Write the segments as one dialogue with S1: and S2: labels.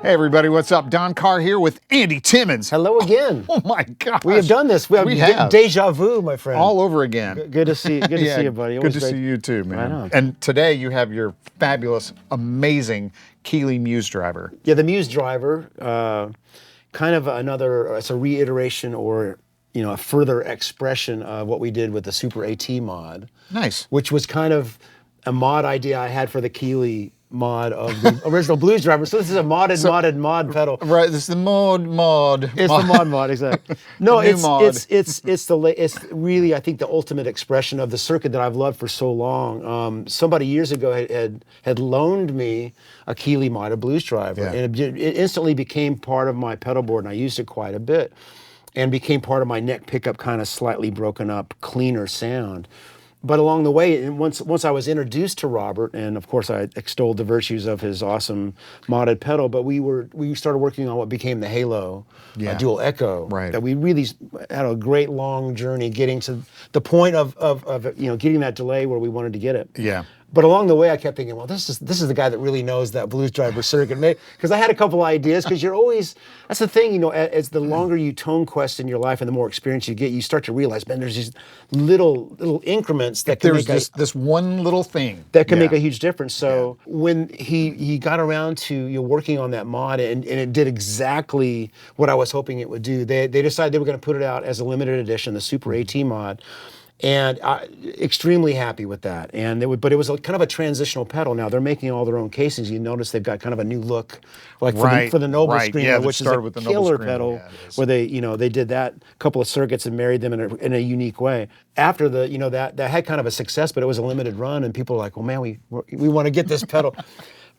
S1: Hey everybody, what's up? Don Carr here with Andy Timmons.
S2: Hello again.
S1: Oh my gosh.
S2: We have done this. We have deja vu, my friend.
S1: All over again.
S2: Good to see you. Good to see you, buddy.
S1: Good to see you too, man.
S2: Right on.
S1: And today you have your fabulous, amazing Keeley Muse driver.
S2: Yeah, the Muse driver, kind of it's a reiteration or a further expression of what we did with the Super AT mod.
S1: Nice.
S2: Which was kind of a mod idea I had for the Keeley mod of the original blues driver. So this is a modded mod pedal.
S1: Right, this is the mod.
S2: It's the mod, exactly. No, it's really, I think, the ultimate expression of the circuit that I've loved for so long. Somebody years ago had loaned me a Keeley mod, a blues driver, and it instantly became part of my pedalboard, and I used it quite a bit, and became part of my neck pickup, kind of slightly broken up, cleaner sound. But along the way, and once I was introduced to Robert, and of course I extolled the virtues of his awesome modded pedal, but we started working on what became the Halo dual echo.
S1: Right.
S2: That we really had a great long journey getting to the point of getting that delay where we wanted to get it.
S1: Yeah.
S2: But along the way, I kept thinking, well, this is the guy that really knows that blues driver circuit. Because I had a couple ideas, because that's the thing, as the longer you tone quest in your life and the more experience you get, you start to realize, man, there's these little increments that can make
S1: this one little thing
S2: that can make a huge difference. So when he got around to working on that mod, and it did exactly what I was hoping it would do, they decided they were going to put it out as a limited edition, the Super AT mod. And extremely happy with that. But it was kind of a transitional pedal. Now they're making all their own casings. You notice they've got kind of a new look, like for the Noble Screamer, which is a killer pedal, where they did that couple of circuits and married them in a unique way. After that had kind of a success, but it was a limited run, and people were like, well, man, we want to get this pedal.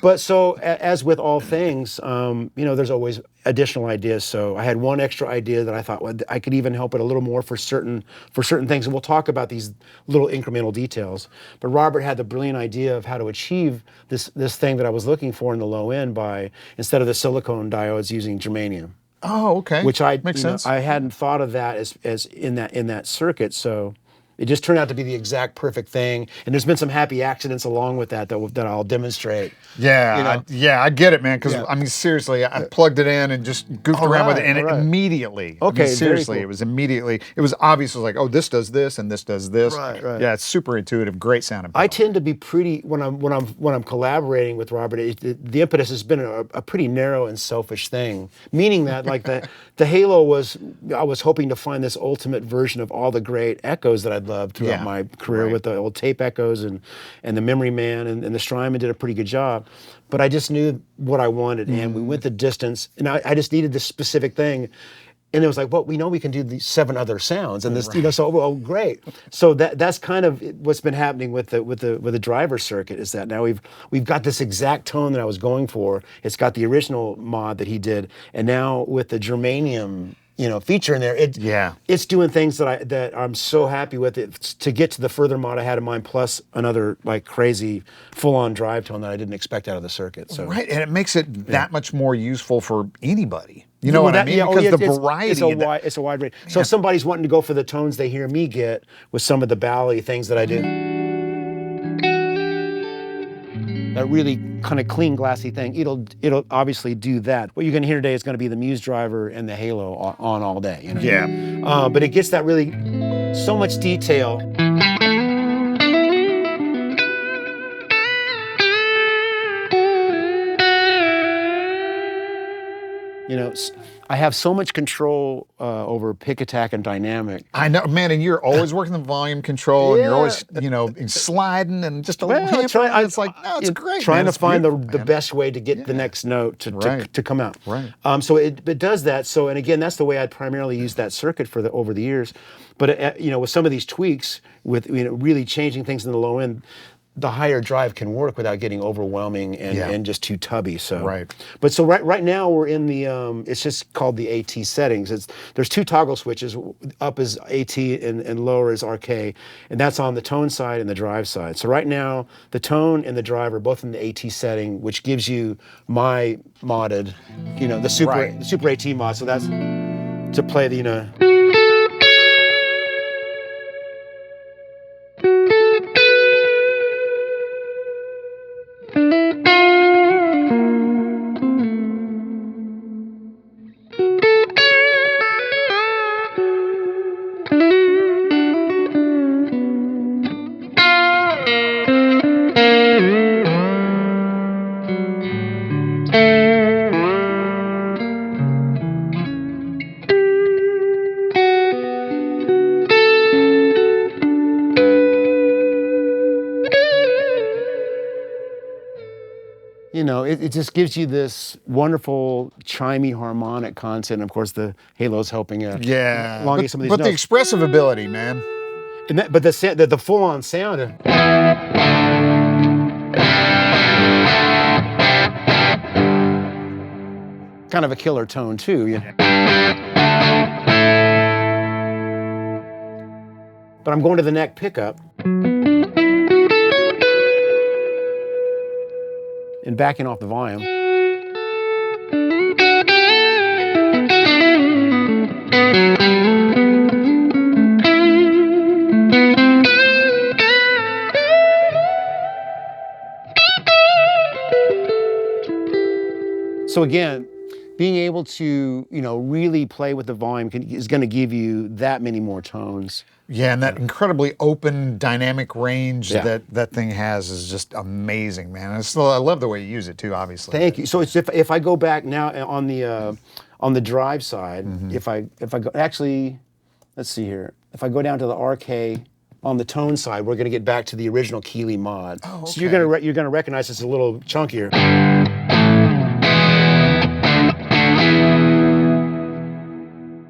S2: But so, as with all things, there's always additional ideas. So I had one extra idea that I thought, well, I could even help it a little more for certain things, and we'll talk about these little incremental details. But Robert had the brilliant idea of how to achieve this thing that I was looking for in the low end by, instead of the silicone diodes, using germanium.
S1: Oh, okay.
S2: Which
S1: makes sense.
S2: I hadn't thought of that as in that circuit. So it just turned out to be the exact perfect thing, and there's been some happy accidents along with that I'll demonstrate.
S1: Yeah, I get it, man. Because I mean, seriously, I plugged it in and just goofed around with it, and it immediately.
S2: Okay,
S1: I mean, seriously,
S2: cool.
S1: It was immediately. It was obvious. It was like, oh, this does this, and this does this.
S2: Right.
S1: Yeah, it's super intuitive, great sounding.
S2: I tend to be pretty when I'm collaborating with Robert. The impetus has been a pretty narrow and selfish thing, meaning that like the Halo I was hoping to find this ultimate version of all the great echoes that I'd loved throughout my career with the old tape echoes and the Memory Man and the Strymon did a pretty good job. But I just knew what I wanted, and we went the distance, and I just needed this specific thing. And it was like, well, we know we can do these 7 other sounds, and this, great. So that's kind of what's been happening with the driver circuit, is that now we've got this exact tone that I was going for. It's got the original mod that he did, and now with the germanium feature in there, it's doing things that I'm so happy with it to get to the further mod I had in mind, plus another like crazy full-on drive tone that I didn't expect out of the circuit. So
S1: right, and it makes it that much more useful for anybody. You know what I mean? Because the variety.
S2: It's a wide range. So if somebody's wanting to go for the tones they hear me get with some of the bally things that I do, that really kind of clean, glassy thing, it'll obviously do that. What you're going to hear today is going to be the Muse driver and the Halo on all day.
S1: Yeah.
S2: But it gets that really so much detail. I have so much control over pick, attack, and dynamic.
S1: I know, man, and you're always working the volume control, and you're always, sliding and just a little hamper. It's like, no, it's great.
S2: Trying to find the best way to get the next note to come out.
S1: Right.
S2: So it does that. So, and again, that's the way I'd primarily used that circuit over the years. But with some of these tweaks, with really changing things in the low end, the higher drive can work without getting overwhelming and just too tubby. So But so right now we're in the it's just called the AT settings. There's 2 toggle switches. Up is AT and lower is RK, and that's on the tone side and the drive side. So right now the tone and the drive are both in the AT setting, which gives you my modded, the Super AT mod. So that's to play the you know, it just gives you this wonderful chimey harmonic content. Of course, the halo's helping elongate some of these
S1: but
S2: notes.
S1: the expressive ability, man.
S2: And but the full-on sound. Kind of a killer tone too. You know? But I'm going to the neck pickup and backing off the volume. So again, being able to, you know, really play with the volume is going to give you that many more tones.
S1: Yeah, and that incredibly open, dynamic range that thing has is just amazing, man. I love the way you use it too, obviously.
S2: Thank you. So it's if I go back now on the drive side, if I go, actually, let's see here. If I go down to the RK on the tone side, we're going to get back to the original Keeley mod.
S1: Oh, okay.
S2: So you're going to recognize it's a little chunkier.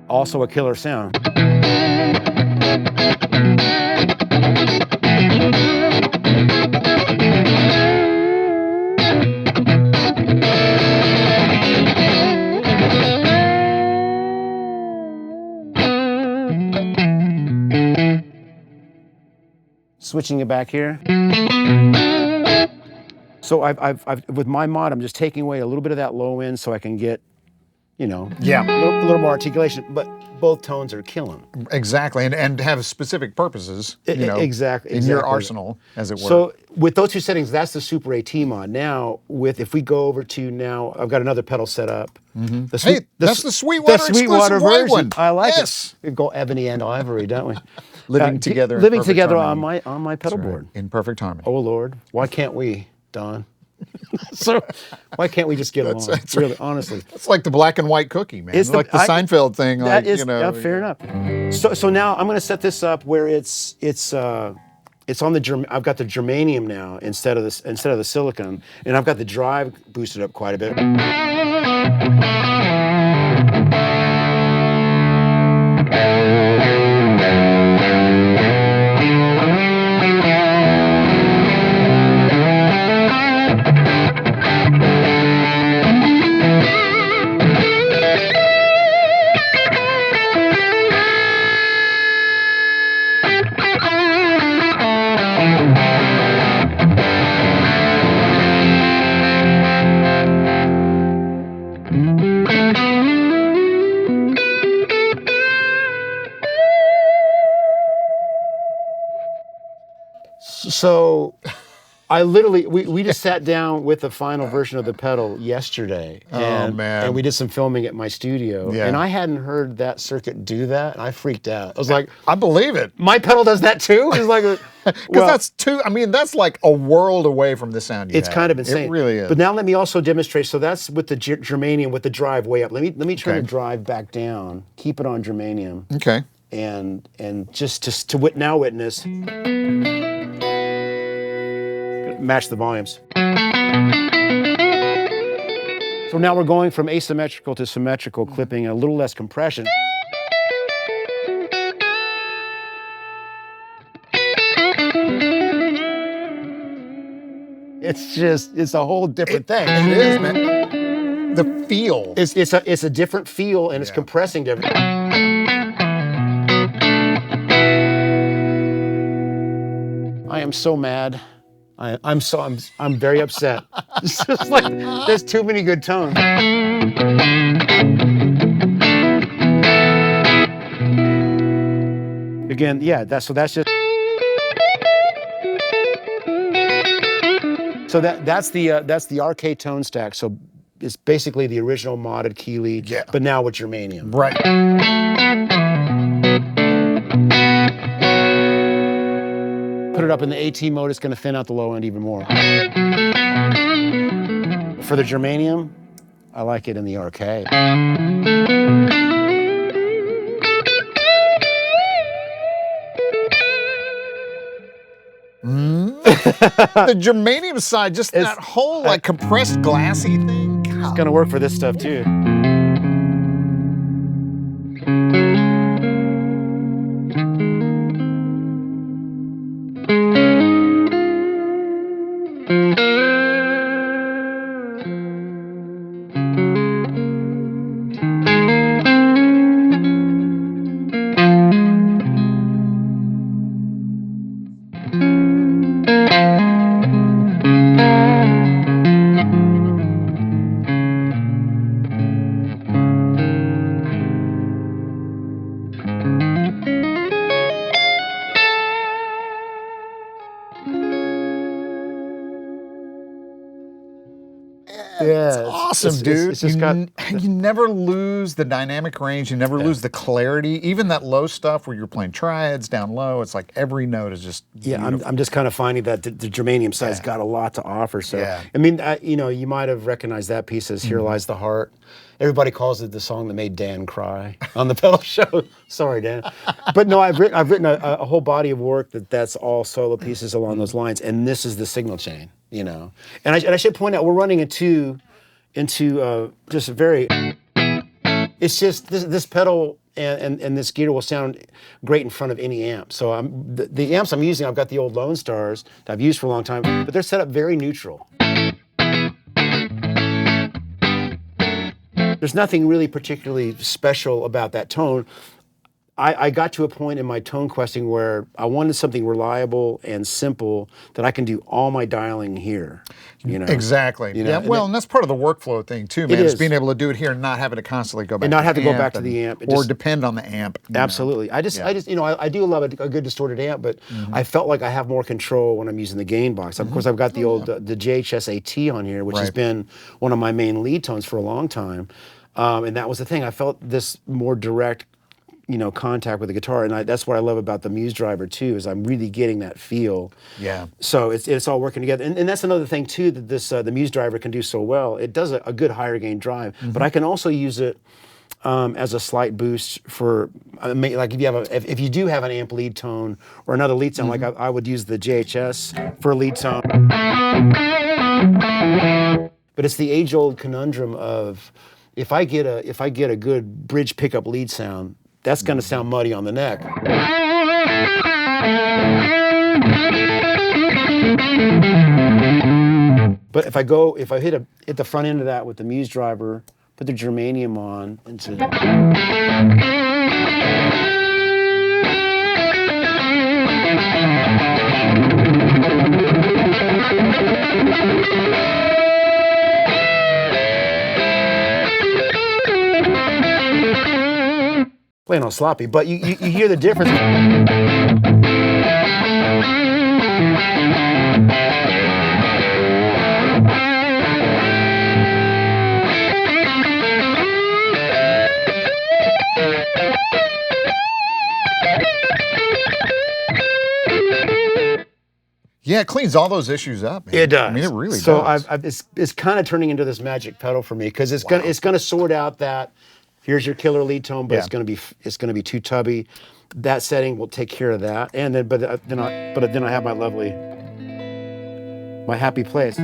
S2: Also a killer sound. Switching it back here. So I've with my mod, I'm just taking away a little bit of that low end so I can get, you know, a little more articulation, but both tones are killing.
S1: Exactly, and have specific purposes, you know,
S2: exactly
S1: in your arsenal, as it were.
S2: So with those two settings, that's the Super AT mod. Now, if we go over to now, I've got another pedal set up.
S1: Hey, that's the Sweetwater exclusive white one.
S2: I like
S1: it.
S2: We go ebony and ivory, don't we?
S1: Living together.
S2: Living together on my pedal board.
S1: Right. In perfect harmony.
S2: Oh Lord, why can't we, Don? So why can't we just get along? Really, honestly,
S1: it's like the black and white cookie, man. It's like the Seinfeld thing.
S2: That
S1: like,
S2: is,
S1: you know,
S2: fair enough. So now I'm going to set this up where it's on the I've got the germanium now instead of the silicone, and I've got the drive boosted up quite a bit. So I literally, we just sat down with the final version of the pedal yesterday. And we did some filming at my studio.
S1: Yeah.
S2: And I hadn't heard that circuit do that. And I freaked out. I was like,
S1: I believe it.
S2: My pedal does that too? It's like,
S1: because that's like a world away from the sound you
S2: It's
S1: have.
S2: kind of insane.
S1: It really is.
S2: But now let me also demonstrate. So that's with the germanium, with the drive way up. Let me turn the drive back down. Keep it on germanium.
S1: Okay.
S2: And just to witness. Match the volumes. So now we're going from asymmetrical to symmetrical clipping, a little less compression. It's a whole different thing.
S1: It is, man. The feel.
S2: It's a different feel, and it's compressing different. I am so mad. I'm very upset. It's just like there's too many good tones. Again, that's just. So that's the RK Tonestack. So it's basically the original modded Keeley, but now with germanium.
S1: Right.
S2: Put it up in the AT mode, it's going to thin out the low end even more. For the germanium, I like it in the RK.
S1: the germanium side, just that whole like compressed glassy thing.
S2: It's gonna work for this stuff too.
S1: It's awesome, dude.
S2: It's just
S1: you never lose the dynamic range. You never lose the clarity. Even that low stuff where you're playing triads down low, it's like every note is just beautiful.
S2: I'm just kind of finding that the germanium side's got a lot to offer. So, I mean, you know, you might have recognized that piece as "Here Lies the Heart." Everybody calls it the song that made Dan cry on the pedal show. Sorry, Dan. But no, I've written a whole body of work that's all solo pieces along those lines, and this is the signal chain, you know. And I should point out, we're running into just a very. It's just this pedal and this gear will sound great in front of any amp. So the amps I'm using, I've got the old Lone Stars that I've used for a long time, but they're set up very neutral. There's nothing really particularly special about that tone. I got to a point in my tone questing where I wanted something reliable and simple that I can do all my dialing here. You know?
S1: Exactly.
S2: You know?
S1: Yeah. Well, and that's part of the workflow thing too, man.
S2: It
S1: is
S2: is.
S1: being able to do it here and not having to constantly go back.
S2: And not have to go
S1: amp
S2: back to the amp.
S1: or depend on the amp.
S2: Absolutely. I just, you know, I do love a good distorted amp, but I felt like I have more control when I'm using the gain box. Of course, I've got the old the JHS AT on here, which has been one of my main lead tones for a long time. And that was the thing. I felt this more direct, you know, contact with the guitar, and that's what I love about the Muse driver too. Is I'm really getting that feel.
S1: Yeah.
S2: So it's all working together, and that's another thing too that this the Muse driver can do so well. It does a good higher gain drive, but I can also use it as a slight boost for like if you do have an amp lead tone or another lead tone, like I would use the JHS for a lead tone. But it's the age-old conundrum of if I get a good bridge pickup lead sound, that's going to sound muddy on the neck. But if I hit the front end of that with the Muse driver, put the germanium on, playing all sloppy, but you hear the difference.
S1: Yeah, it cleans all those issues up, man.
S2: It does.
S1: I mean, it really
S2: so
S1: does.
S2: it's kind of turning into this magic pedal for me because it's gonna sort out that. Here's your killer lead tone, but it's gonna be too tubby. That setting will take care of that, and then then I have my happy place.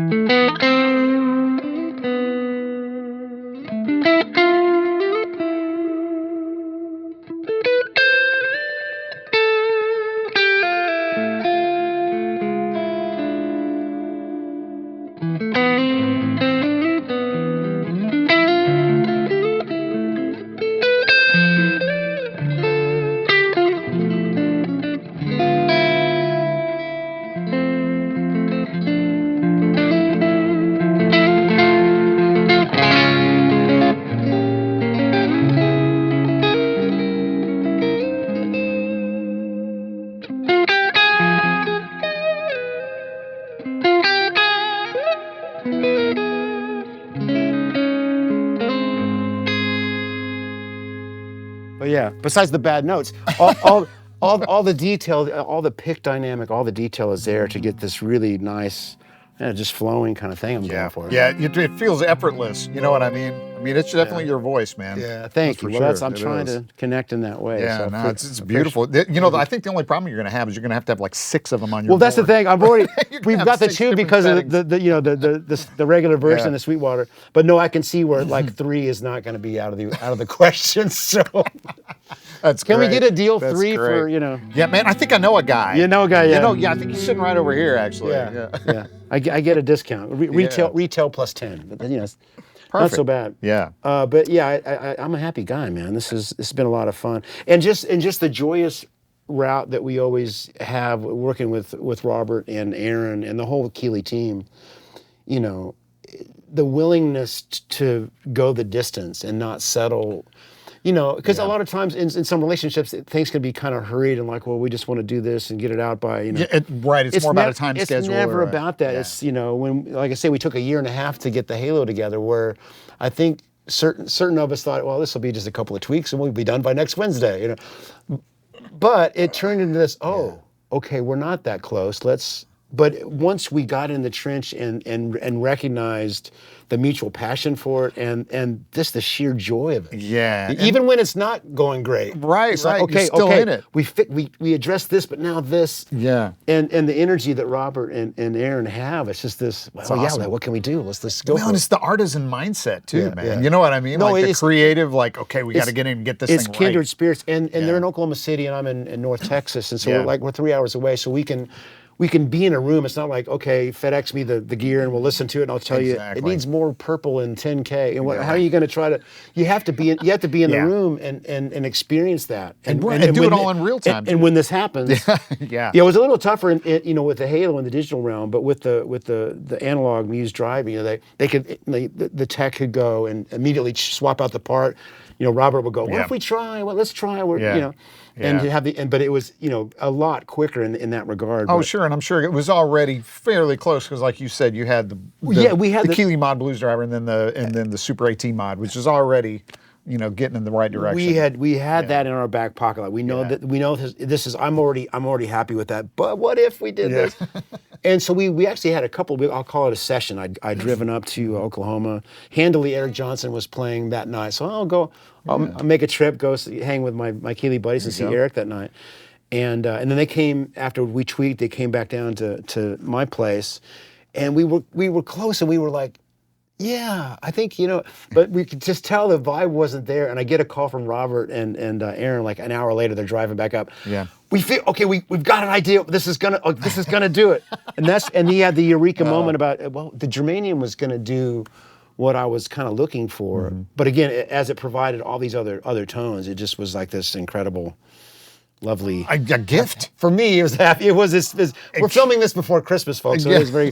S2: But yeah, besides the bad notes, all the detail, all the pick dynamic, all the detail is there to get this really nice, just flowing kind of thing I'm going for.
S1: Yeah, it feels effortless. You know what I mean? I mean, it's definitely your voice, man.
S2: Yeah, thank you. Well, I'm trying to connect in that way.
S1: Yeah,
S2: so
S1: no, it's beautiful. You know, I think the only problem you're going to have is you're going to have like 6 of them on your board.
S2: Well, that's the thing. I've already we've got the 2 because
S1: settings.
S2: of the regular version, the Sweetwater. But no, I can see where like 3 is not going to be out of the question. So can we get a deal 3 for
S1: Yeah, man. I think I know a guy.
S2: You know a guy? Yeah.
S1: Yeah. I think he's sitting right over here, actually.
S2: Yeah. I get a discount. Retail plus 10. But it's not so bad.
S1: Yeah.
S2: But yeah, I'm a happy guy, man. This has been a lot of fun, and just the joyous route that we always have working with Robert and Aaron and the whole Keeley team. The willingness to go the distance and not settle. Because a lot of times in some relationships, things can be kind of hurried and like, well, we just want to do this and get it out by,
S1: Yeah, right. It's more about a time schedule.
S2: It's never about that. Yeah. It's, when, like I say, we took 1.5 years to get the Halo together, where I think certain of us thought, well, this will be just a couple of tweaks and we'll be done by next Wednesday, But it turned into this, okay, we're not that close. But once we got in the trench and recognized the mutual passion for it and just the sheer joy of it.
S1: Yeah.
S2: Even when it's not going great.
S1: Right,
S2: it's
S1: right.
S2: Like,
S1: You're still in it.
S2: We addressed this, but now this.
S1: Yeah.
S2: And the energy that Robert and Aaron have, it's just this,
S1: awesome.
S2: What can we do? Let's go for it.
S1: And it's the artisan mindset too, man.
S2: Yeah.
S1: You know what I mean?
S2: No,
S1: like the creative, like, okay, we got to get in and get this thing right.
S2: It's kindred spirits. And they're in Oklahoma City and I'm in North Texas. And so we're 3 hours away. So we can be in a room. It's not like, okay, FedEx me the gear and we'll listen to it and I'll tell you it needs more purple in 10K. And how are you going to try to? You have to be in the room and experience that
S1: and do it all in real time.
S2: And when this happens,
S1: it
S2: was a little tougher with the Halo in the digital realm, but with the analog Muse driving, the tech could go and immediately swap out the part. Robert would go, what if we try? Well, let's try. And to have but it was a lot quicker in that regard.
S1: Oh, sure, and I'm sure it was already fairly close because, like you said, you had we had the Keeley mod blues driver and then the Super AT mod, which is already getting in the right direction.
S2: We had that in our back pocket. Like we know this is I'm already happy with that. But what if we did this? And so we actually had a couple. I'll call it a session. I'd driven up to Oklahoma. Handily, Eric Johnson was playing that night, so I'll make a trip, go hang with my Keeley buddies and see Eric that night. And then they came after we tweaked. They came back down to my place, and we were close, and we were like, yeah, I think but we could just tell the vibe wasn't there. And I get a call from Robert and Aaron like an hour later. They're driving back up.
S1: Yeah,
S2: we feel okay. We've got an idea. This is gonna do it. And he had the eureka moment about the germanium was gonna do what I was kind of looking for. Mm-hmm. But again, as it provided all these other tones, it just was like this incredible, lovely
S1: a gift
S2: for me. It was happy. It was this. We're filming this before Christmas, folks. So it was very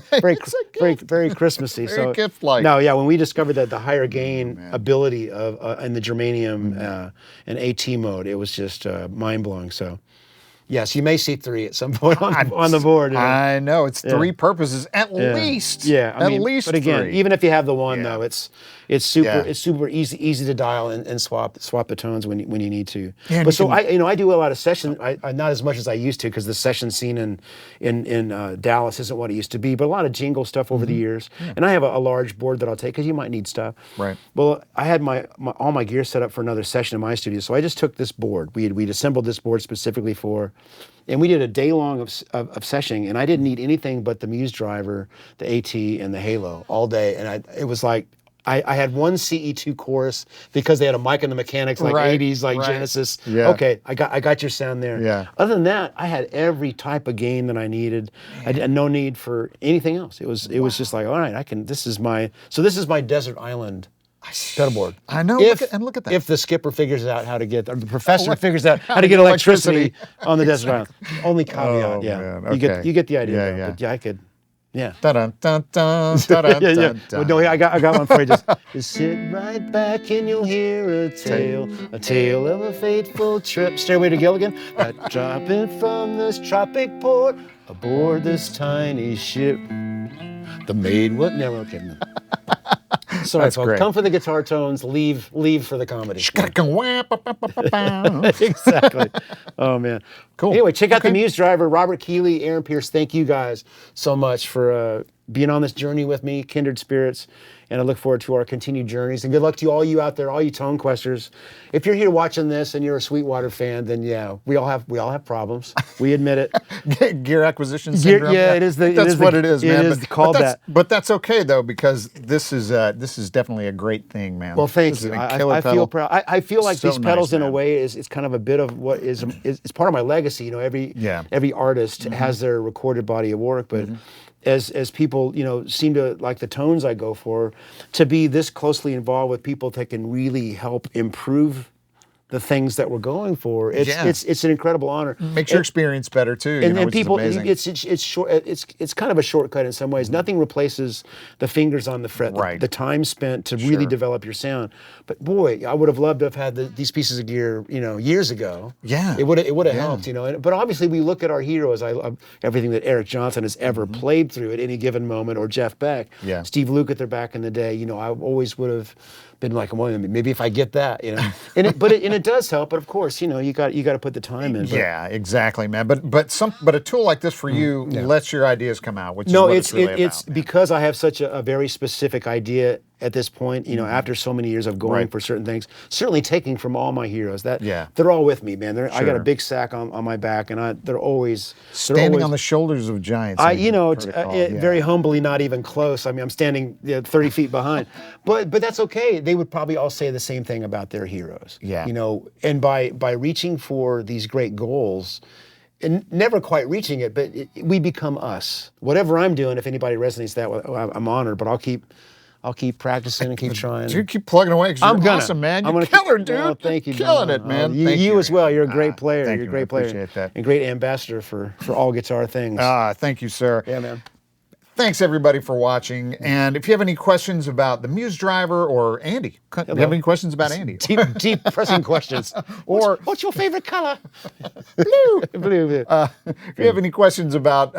S2: Christmassy.
S1: Very gift-like.
S2: No, when we discovered that the higher gain ability of in the germanium and AT mode, it was just mind blowing. So. Yes, you may see 3 at some point on the board.
S1: I know it's 3 purposes at least.
S2: Yeah,
S1: at least.
S2: But again,
S1: 3.
S2: even if you have the one though, it's super easy to dial and swap the tones when you need to. Yeah, but so I do a lot of sessions. I not as much as I used to because the session scene in Dallas isn't what it used to be. But a lot of jingle stuff over the years, and I have a large board that I'll take because you might need stuff.
S1: Right.
S2: Well, I had all my gear set up for another session in my studio, so I just took this board. We'd assembled this board specifically for. And we did a day long of sessioning, and I didn't need anything but the Muse driver, the AT, and the Halo all day. And it was like I had one CE2 chorus because they had a mic in the mechanics like 80s, like Genesis. Yeah. Okay, I got your sound there.
S1: Yeah.
S2: Other than that, I had every type of gain that I needed. I had no need for anything else. It was just like, all right, this is my desert island. Pedalboard.
S1: I know. Look at that.
S2: If the skipper figures out how to get, or the professor figures out how to get electricity on the desert island. Only caveat.
S1: Man.
S2: Okay. You get the idea.
S1: Yeah.
S2: But yeah, I could. Yeah.
S1: Dun dun dun dun
S2: yeah. Well, no, I got one for you. Just sit right back and you'll hear a tale of a fateful trip. Stairway to Gilligan. Dropping from this tropic port aboard this tiny ship. The maid what? Never. Okay. No. Sorry, folks.
S1: Great.
S2: Come for the guitar tones, leave for the comedy.
S1: Exactly.
S2: Oh man.
S1: Cool.
S2: Anyway, check out the Muse driver, Robert Keeley, Aaron Pierce. Thank you guys so much for being on this journey with me, kindred spirits. And I look forward to our continued journeys. And good luck to all you out there, all you tone questers. If you're here watching this and you're a Sweetwater fan, then yeah, we all have problems. We admit it.
S1: Gear acquisition syndrome.
S2: Yeah, it is the.
S1: That's what it is, man.
S2: It is called that.
S1: But that's okay though, because this is definitely a great thing, man.
S2: Well, thank you. I feel proud. I feel like these pedals, in a way, is kind of a bit of what is part of my legacy. You know, every artist has their recorded body of work, but. As people, seem to like the tones I go for, to be this closely involved with people that can really help improve the things that we're going for. It's an incredible honor.
S1: Makes your experience better too.
S2: And people, it's short. It's kind of a shortcut in some ways. Nothing replaces the fingers on the fret, the time spent to really develop your sound. But boy, I would have loved to have had these pieces of gear, years ago.
S1: Yeah,
S2: it would have helped, But obviously, we look at our heroes. I love everything that Eric Johnson has ever played through at any given moment, or Jeff Beck, Steve Lukather back in the day. I always would have been like, well, maybe if I get that, and it does help. But of course, you got to put the time in. But.
S1: Yeah, exactly, man. But a tool like this for you lets your ideas come out, which is what it's really
S2: it's
S1: about,
S2: because I have such a very specific idea at this point. After so many years of going for certain things, certainly taking from all my heroes. They're all with me, man. I got a big sack on my back, and they're always
S1: standing on the shoulders of giants.
S2: Very humbly, not even close. I mean, I'm standing 30 feet behind, but that's okay. They would probably all say the same thing about their heroes.
S1: Yeah.
S2: And by reaching for these great goals, and never quite reaching it, but we become us. Whatever I'm doing, if anybody resonates that, I'm honored. But I'll keep practicing and keep trying.
S1: You keep plugging away because you're awesome, man. You're killer, dude.
S2: Oh, thank you,
S1: killing it, man.
S2: You as well. You're a great player.
S1: Thank
S2: You're a
S1: you,
S2: great player.
S1: Appreciate that.
S2: And great ambassador for all guitar things.
S1: Thank you, sir.
S2: Yeah, man.
S1: Thanks, everybody, for watching. And if you have any questions about the Muse driver or Andy, do you have any questions about Andy?
S2: Deep pressing questions.
S1: Or
S2: what's your favorite color?
S1: Blue.
S2: Blue.
S1: If you have any questions about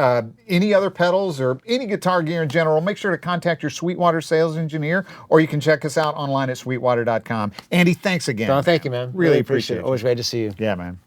S1: any other pedals or any guitar gear in general, make sure to contact your Sweetwater sales engineer, or you can check us out online at sweetwater.com. Andy, thanks again.
S2: Thank you, man.
S1: Really appreciate it.
S2: Always great to see you.
S1: Yeah, man.